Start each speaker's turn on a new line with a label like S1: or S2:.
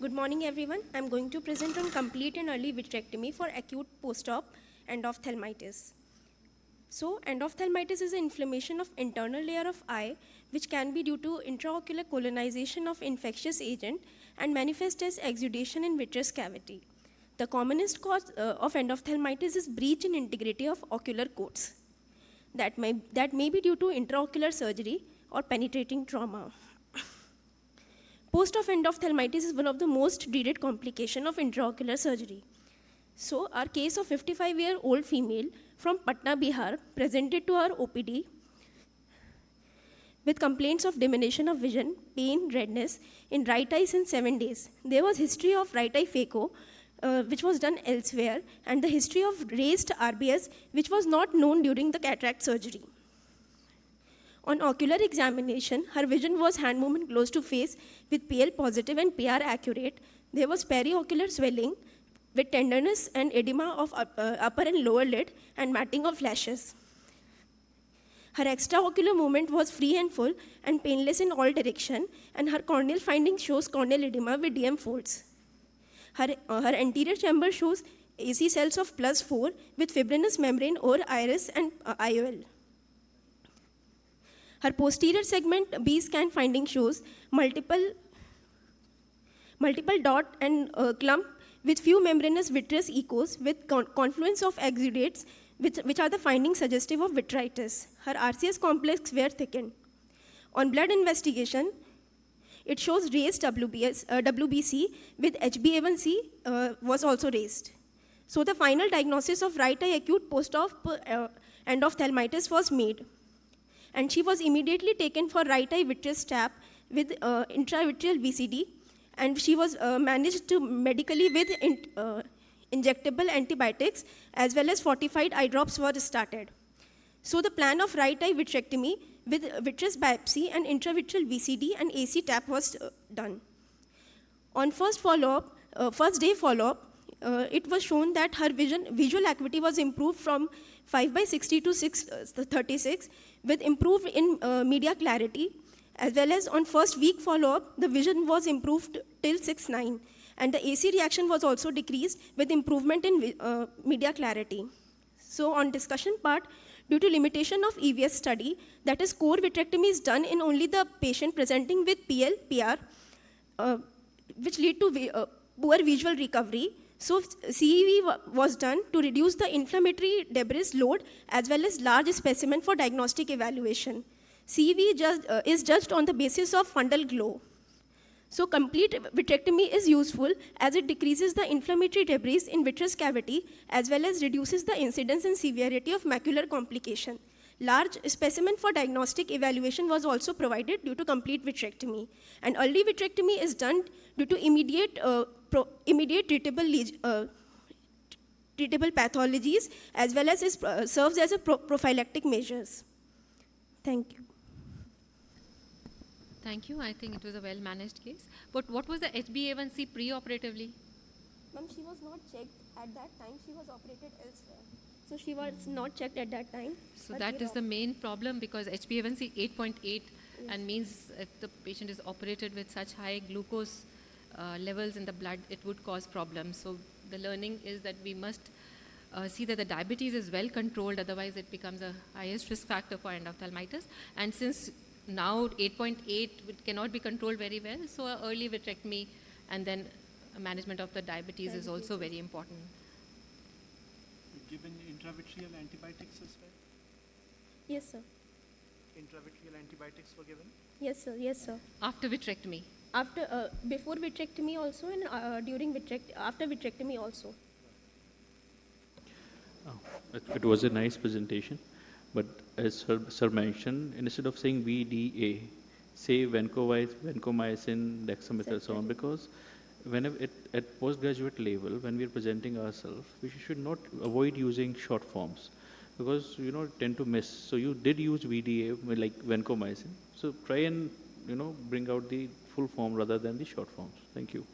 S1: Good morning, everyone. I'm going to present on complete and early vitrectomy for acute post-op endophthalmitis. So, endophthalmitis is an inflammation of internal layer of eye, which can be due to intraocular colonization of infectious agent and manifest as exudation in vitreous cavity. The commonest cause of endophthalmitis is breach in integrity of ocular coats. That may be due to intraocular surgery or penetrating trauma. Post-op endophthalmitis is one of the most dreaded complications of intraocular surgery. So, our case of 55-year-old female from Patna, Bihar, presented to our OPD with complaints of diminution of vision, pain, redness in right eye since 7 days. There was history of right eye phaco, which was done elsewhere, and the history of raised RBS, which was not known during the cataract surgery. On ocular examination, her vision was hand movement close to face with PL positive and PR accurate. There was periocular swelling with tenderness and edema of upper and lower lid and matting of lashes. Her extraocular movement was free and full and painless in all direction, and her corneal finding shows corneal edema with DM folds. Her anterior chamber shows AC cells of +4 with fibrinous membrane over iris and IOL. Her posterior segment B scan finding shows multiple dot and clump with few membranous vitreous echoes with confluence of exudates, which are the findings suggestive of vitritis. Her RCS complex were thickened. On blood investigation, it shows raised WBC with HbA1c was also raised. So the final diagnosis of right eye acute post-op endophthalmitis was made. And she was immediately taken for right eye vitreous tap with intravitreal VCD, and she was managed to medically with injectable antibiotics, as well as fortified eye drops were started. So the plan of right eye vitrectomy with vitreous biopsy and intravitreal VCD and AC tap was done. On first day follow-up, it was shown that her visual acuity was improved from 5/60 to 6/36 with improved in media clarity, as well as on first week follow-up, the vision was improved till 6/9, and the AC reaction was also decreased with improvement in media clarity. So on discussion part, due to limitation of EVS study, that is core vitrectomy is done in only the patient presenting with PL, PR, which lead to poor visual recovery. So CEV was done to reduce the inflammatory debris load as well as large specimen for diagnostic evaluation. CEV is judged on the basis of fundal glow. So complete vitrectomy is useful as it decreases the inflammatory debris in vitreous cavity as well as reduces the incidence and severity of macular complication. Large specimen for diagnostic evaluation was also provided due to complete vitrectomy. And early vitrectomy is done due to immediate treatable pathologies as well as serves as a prophylactic measures. Thank you.
S2: Thank you. I think it was a well-managed case. But what was the HbA1c pre-operatively?
S1: Ma'am, she was not checked at that time. She was operated elsewhere. So she was not checked at that time.
S2: So that is the main problem, because HbA1c 8.8 and means if the patient is operated with such high glucose levels in the blood, it would cause problems. So the learning is that we must see that the diabetes is well controlled, otherwise it becomes a highest risk factor for endophthalmitis. And since now 8.8 cannot be controlled very well, so early vitrectomy and then management of the diabetes is also very important.
S3: Given intravitreal antibiotics as well?
S1: Yes, sir.
S3: Intravitreal antibiotics were given?
S1: Yes, sir. Yes, sir.
S2: After vitrectomy?
S1: Before vitrectomy also, and after vitrectomy also.
S4: It was a nice presentation, but as Sir mentioned, instead of saying VDA, say vancomycin, dexamethasone, because whenever at postgraduate level, when we are presenting ourselves, we should not avoid using short forms, because tend to miss. So you did use VDA like vancomycin. So try and bring out the full form rather than the short forms. Thank you.